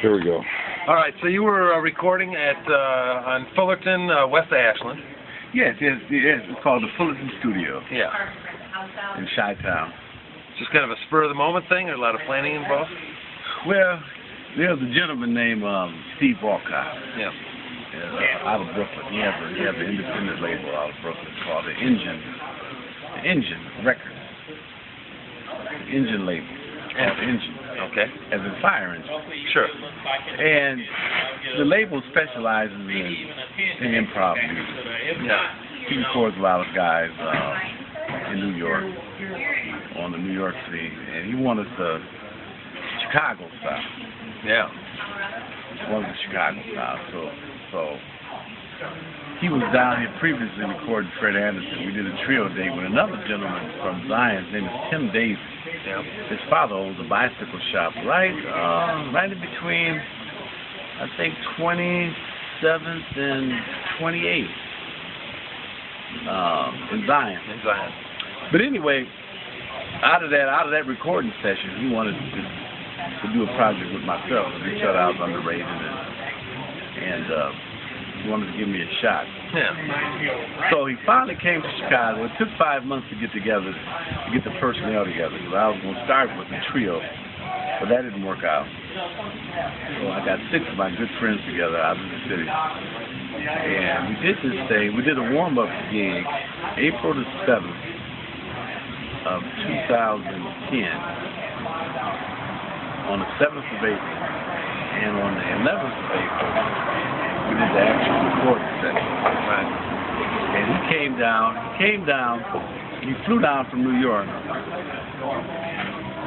Here we go. All right, so you were recording at on Fullerton, west of Ashland. Yes. It's called the Fullerton Studio. Yeah. In Chi-Town. Just kind of a spur of the moment thing, or a lot of planning involved? Well, there's a gentleman named Steve Walcott. Yeah. Out of Brooklyn. He has an independent label out of Brooklyn called the Engine Records. The Engine label. Called Engine. Okay. As in fire engine. Sure. And the label specializes in improv music. Yeah. He records a lot of guys in New York, on the New York scene, and he wanted the Chicago style. Yeah. He wanted the Chicago style. So he was down here previously recording Fred Anderson. We did a trio date with another gentleman from Zion. His name is Tim Davis. Yeah. His father owns a bicycle shop right in between, I think, 27th and 28th in Zion. But anyway, out of that recording session, he wanted to do a project with myself. He thought I was underrated, and he wanted to give me a shot. Yeah. So he finally came to Chicago. It took 5 months to get together, to get the personnel together, because I was going to start with a trio, but that didn't work out. So I got 6 of my good friends together out of the city, and we did this thing. We did a warm-up gig April the 7th of 2010, on the 7th of April, and on the 11th of April, we did the actual recording session. Right. And he came down, he flew down from New York,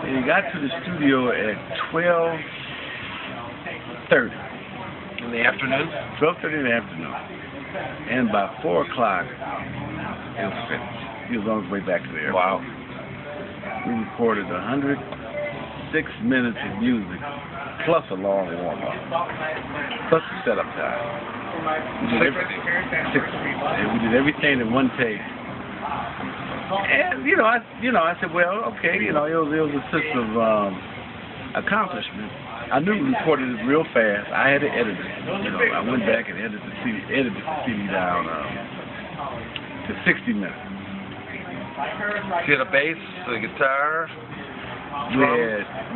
and he got to the studio at 12:30. In the afternoon? 12:30 in the afternoon. And by 4 o'clock, it was finished. He was on his way back to the airport. Wow. We recorded 106 minutes of music, plus a long warm-up, plus the setup time. We did everything in one take. And I said, well, okay, it was a sense of accomplishment. I knew we recorded it real fast. I had to edit it. I went back and edited the CD down to 60 minutes. You had a bass, a guitar,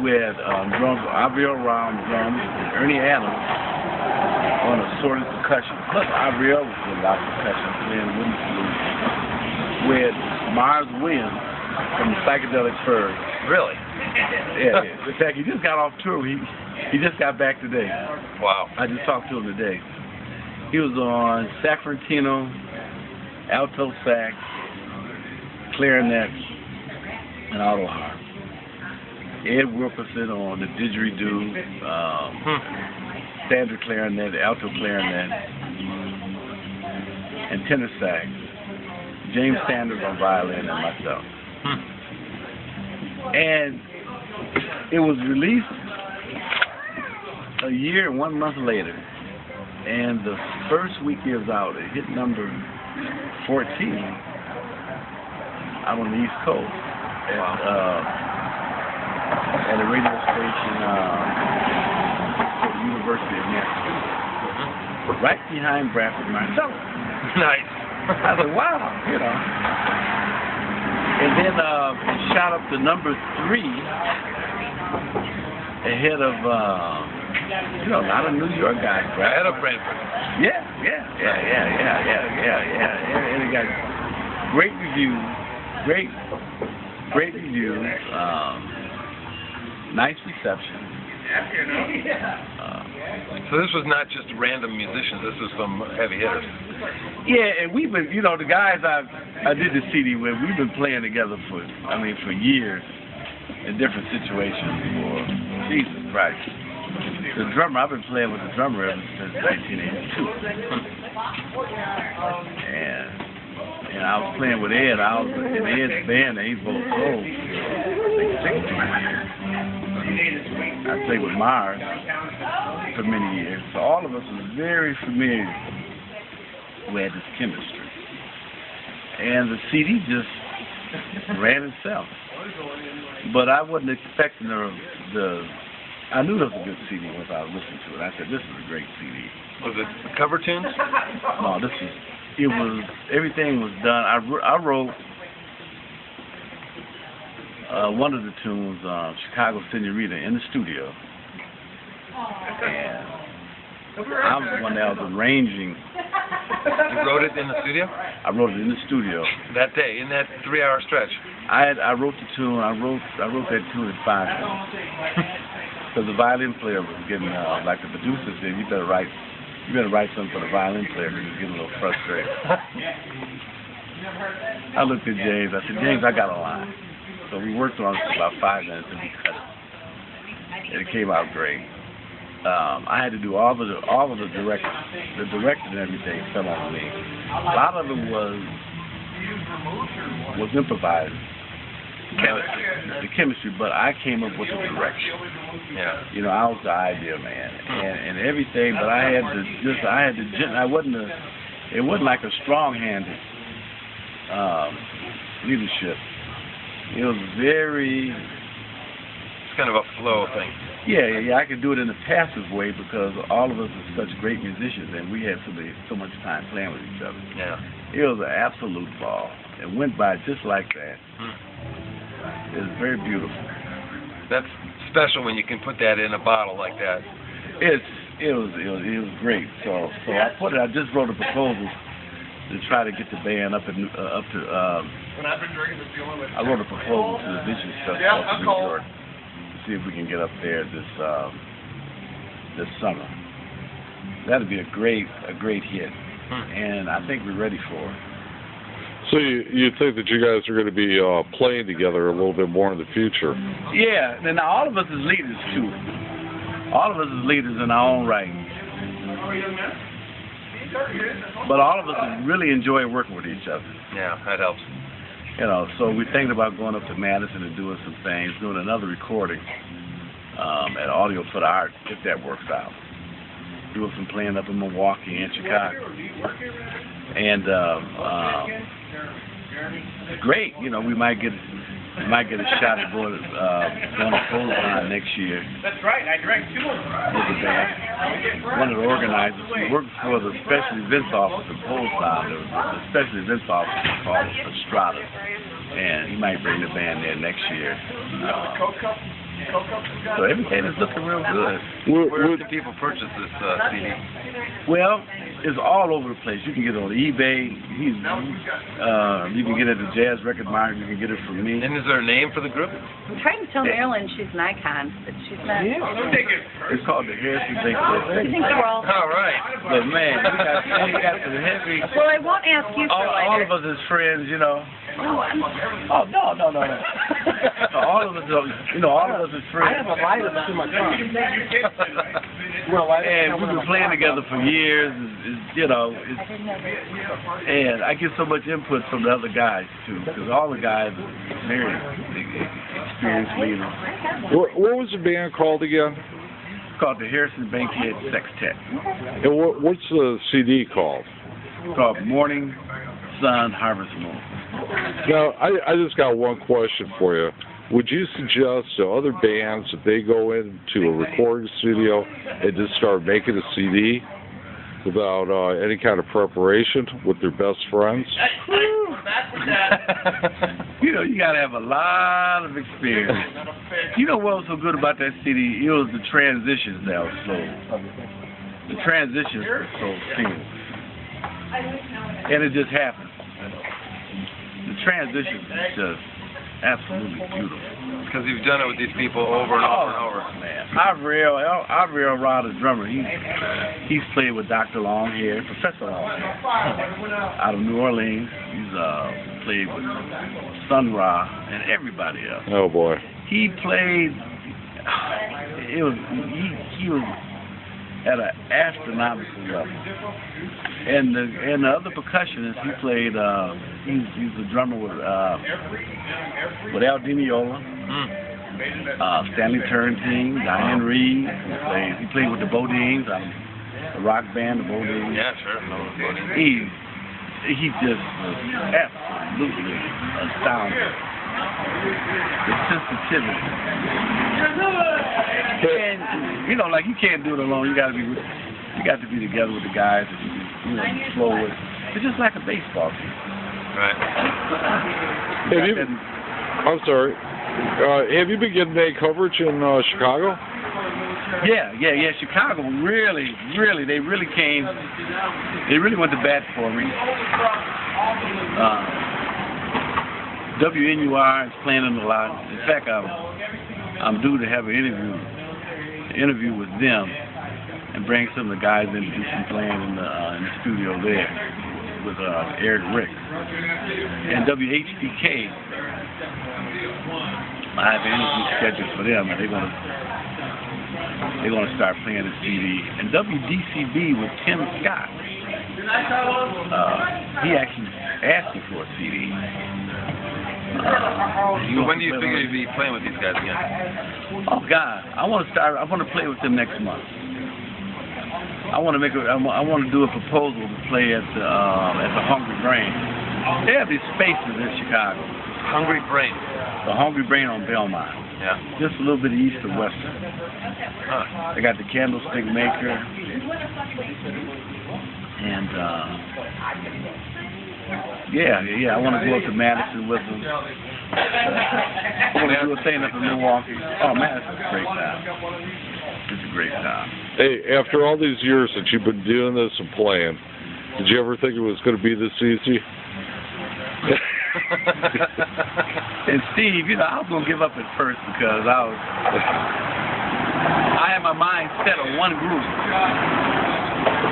We had drums, Avril Round drums, and Ernie Adams on assorted percussion. Plus Avril was doing a lot of percussion, playing wooden flute. We had Mars Williams from the Psychedelic Furs. Really? Yeah. In fact, he just got off tour. He just got back today. Wow. I just talked to him today. He was on Sacramento, alto sax, clarinet, and auto harp. Ed Wilkerson on the didgeridoo, standard clarinet, alto clarinet, and tenor sax. James Sanders on violin, and myself. And it was released a year and 1 month later, and the first week it was out, it hit number 14 out on the East Coast at a radio station at the University of Massachusetts, right behind Bradford Marcellus. Nice. I was like, wow, And then it shot up to number 3, ahead of a lot of New York guys. Ahead of Brantford. Yeah. And it got great reviews, great reviews, nice reception. So this was not just random musicians, this was some heavy hitters. Yeah, and we've been, the guys I did the CD with, we've been playing together for years in different situations for Jesus Christ. The drummer, I've been playing with the drummer ever since 1982. And I was playing with Ed. I was in Ed's band, and he's both old. I played with Mars for many years. So all of us were very familiar. We had this chemistry. And the CD just ran itself. But I wasn't expecting the I knew that was a good CD once I was listening to it. I said, this is a great CD. Was it cover tunes? No, everything was done. I wrote one of the tunes, Chicago Senorita, in the studio. And I was the one that was arranging. You wrote it in the studio? I wrote it in the studio. That day, in that 3-hour stretch? I wrote the tune. I wrote that tune in 5 minutes. Because the violin player was getting, like the producer said, you better write something for the violin player because he's getting a little frustrated. I looked at James. I said, James, I got a line. So we worked on it for about 5 minutes and we cut it. And it came out great. I had to do all of the direction. The direction and everything fell on me. A lot of it was improvised. The chemistry, but I came up with the direction. Yeah. You know, I was the idea man, and everything. But it wasn't like a strong-handed leadership. It was very. It's kind of a flow thing. Yeah. I could do it in a passive way because all of us are such great musicians, and we had so much time playing with each other. Yeah. It was an absolute ball. It went by just like that. It was very beautiful. That's special when you can put that in a bottle like that. It was great. So I just wrote a proposal to try to get the band up to. I wrote a proposal to the Vision Festival of New York to see if we can get up there this summer. That'd be a great hit, and I think we're ready for it. So you think that you guys are going to be playing together a little bit more in the future? Yeah, and all of us as leaders too. All of us as leaders in our own right. But all of us really enjoy working with each other. Yeah, that helps. You know, so we're thinking about going up to Madison and doing some things, doing another recording at Audio for the Art, if that works out. Doing some playing up in Milwaukee and Chicago. And great, you know, we might get a shot at going to Polestar next year. That's right, I direct two of them. With the band. One of the organizers who works for the special events office at Polestar. The special events office is called Estrada, and he might bring the band there next year. So everything is looking real good. Where can people purchase this CD? Well, it's all over the place. You can get it on eBay. You can get it at the Jazz Record Market. You can get it from me. And is there a name for the group? I'm trying to tell Marilyn she's an icon, but she's not. It's called the Harrison Bankhead. I think we're all. All right. But man, we got some heavy. Well, I won't ask you for all later. of us as friends, you know. No, Oh no. All of us, you know, all of us as friends. I have a lighter to my car. And we've been playing together for years, you know. And I get so much input from the other guys too, because all the guys are very experienced leaders. What was the band called again? It's called the Harrison Bankhead Sextet. And what's the CD called? It's called Morning Sun Harvest Moon. Now, I just got one question for you. Would you suggest to other bands that they go into a recording studio and just start making a CD without any kind of preparation with their best friends? You know, you got to have a lot of experience. You know what was so good about that CD? It was the transitions that was slow. The transitions were so seamless. And it just happened. The transitions was just absolutely beautiful. Because you've done it with these people over and over and over. Man, Avril Rod, the drummer, he's played with Dr. Longhair, Professor Longhair, out of New Orleans. He's played with Sun Ra and everybody else. Oh boy. He played. He was at an astronomical level. And the other percussionist, he played. He's a drummer with Al Di Meola, Stanley Turrentine, Diane Reed. He played with the Bodines, the rock band, the Bodines. Yeah, sure. He just was absolutely astounding. the sensitivity. And you know, like you can't do it alone. You got to be together with the guys that you can flow with. It's just like a baseball team. Right. I'm sorry. Have you been getting any coverage in Chicago? Yeah. Chicago really came. They really went to bat for me. WNUR is playing them a lot. In fact, I'm due to have an interview with them and bring some of the guys in to do some playing in the studio there with Eric Ricks. And WHPK, I have an interview scheduled for them, and they're gonna start playing the CD. And WDCB with Tim Scott, he actually asked me for a CD. So when do you figure you'll be playing with these guys again? Oh God, I want to play with them next month. I want to do a proposal to play at the Hungry Brain. They have these spaces in Chicago. Hungry Brain. The Hungry Brain on Belmont. Yeah. Just a little bit east of Western. Huh. They got the Candlestick Maker. And yeah, I want to go up to Madison with them. I want to do a thing up in Milwaukee. Oh, Madison's a great time. It's a great time. Hey, after all these years that you've been doing this and playing, did you ever think it was going to be this easy? And Steve, you know, I was going to give up at first because I had my mind set on one group,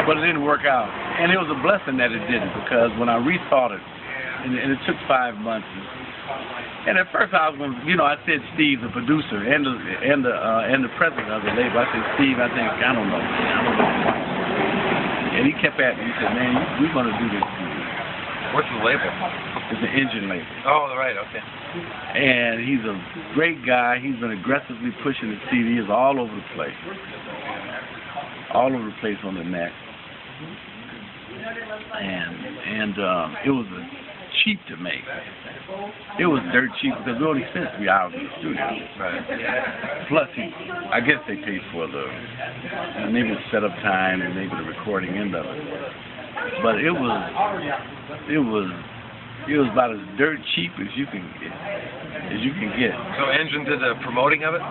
but it didn't work out. And it was a blessing that it didn't, because when I restarted, and it took 5 months, and at first I was going to, you know, I said Steve, the producer, and the president of the label, I said, Steve, I don't know quite. And he kept at me, he said, man, we're going to do this. What's the label? It's an Engine label. Oh, right, okay. And he's a great guy. He's been aggressively pushing the CDs all over the place. All over the place on the net. And it was cheap to make. It was dirt cheap because we only spent 3 hours in the studio. Right. Plus, I guess they paid for maybe the setup time and maybe the recording end of it. But it was about as dirt cheap as you can get. So Engine did the promoting of it?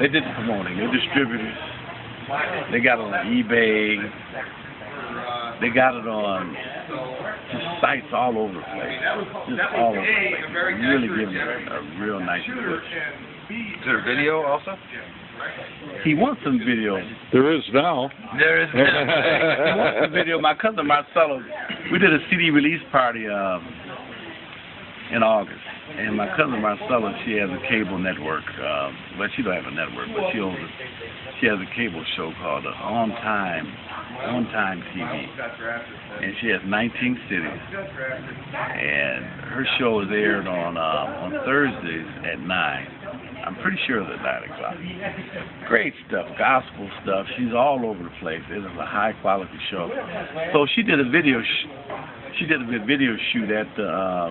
They did the promoting. They're distributors. They got it on eBay. They got it on just sites all over the place. Just all over the place. Really giving it a real nice push. Is there a video also? He wants some video. There is now. There is. He wants some video. My cousin Marcella, we did a CD release party in August. And my cousin Marcella, she has a cable network. Well, she don't have a network, but she has a cable show called On Time TV. And she has 19 cities. And her show is aired on Thursdays at 9. I'm pretty sure it's at 9 o'clock. Great stuff, gospel stuff. She's all over the place. It is a high quality show. So she did a video. She did a video shoot at the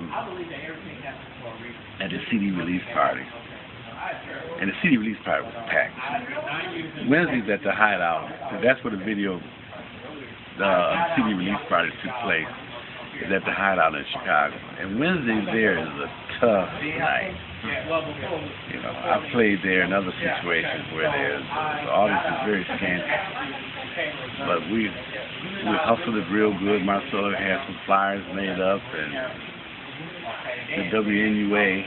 CD release party. And the CD release party was packed. Wednesdays at the Hideout. That's where the CD release party took place. Is at the Hideout in Chicago. And Wednesdays there is a tough night. You know, I've played there in other situations where the audience is very scanty. But we hustled it real good. Marcella had some flyers made up, and the WNUA.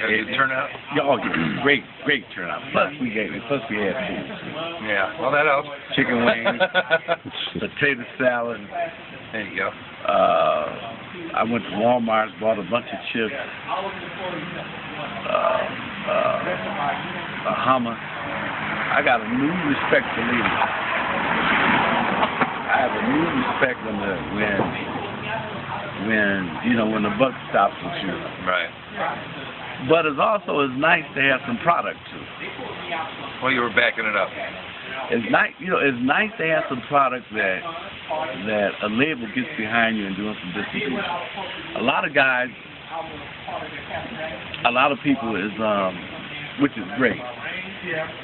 Good turnout? Great turnout. Plus we had food. Yeah, well that helps. Chicken wings, potato salad. There you go. I went to Walmart, bought a bunch of chips, a Hummer. I got a new respect for leaders. I have a new respect when the buck stops with you. Right. But it's nice to have some product too. Well, you were backing it up. It's nice to have some product that a label gets behind you and doing some distribution. A lot of guys a lot of people is, which is great,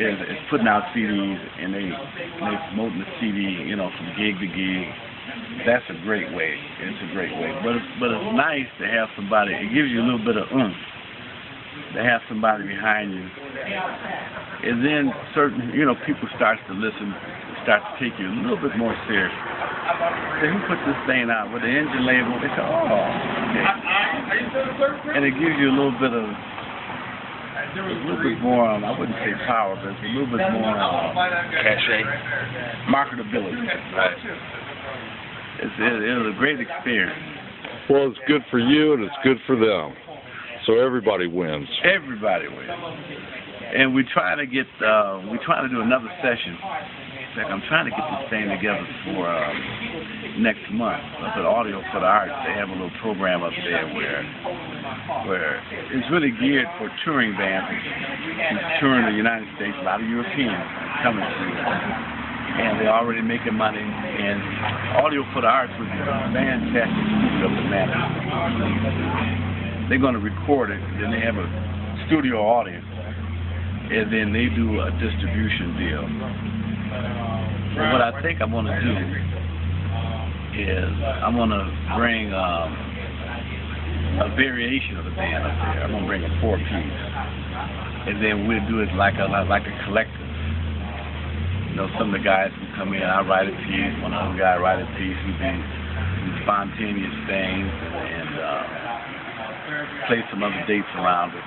is putting out CDs and they promoting the CD, you know, from gig to gig. That's a great way. It's a great way. But it's nice to have somebody. It gives you a little bit of to have somebody behind you. And then certain, you know, people start to listen, start to take you a little bit more serious. Say, who put this thing out? With the engine label, they say, oh, okay. And it gives you a little bit more, I wouldn't say power, but it's a little bit more Cachet. marketability. Right. It was a great experience. Well, it's good for you and it's good for them. So everybody wins. Everybody wins. And we try to do another session. In fact, I'm trying to get this thing together for next month. Up at Audio for the Arts, they have a little program up there where it's really geared for touring bands who's touring the United States. A lot of Europeans coming through, and they're already making money. And Audio for the Arts was a fantastic studio up in Manchester. They're going to record it, then they have a studio audience, and then they do a distribution deal. So what I think I'm going to do is I'm going to bring a variation of the band up there. I'm going to bring a 4-piece, and then we'll do it like a collective. You know, some of the guys will come in, I write a piece, one other guy write a piece, we do spontaneous things, and play some other dates around it.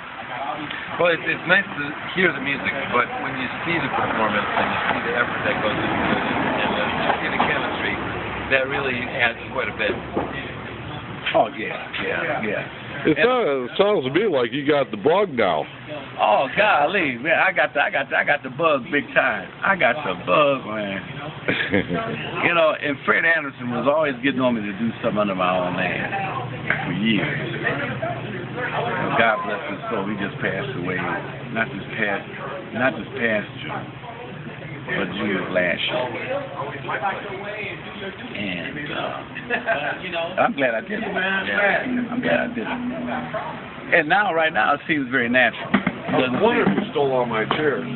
Well, it's nice to hear the music, but when you see the performance and you see the effort that goes into it, and you see the chemistry, that really adds quite a bit. Oh yeah. It sounds to me like you got the bug now. Oh golly, man, I got the bug big time. I got the bug, man. You know, and Fred Anderson was always getting on me to do something under my own name for years. And God bless his soul, he just passed away. Not this past June, but June of last year. And I'm glad I did it. Yeah, I'm glad I did it. And now, right now, it seems very natural. I was wondering if you stole all my chairs.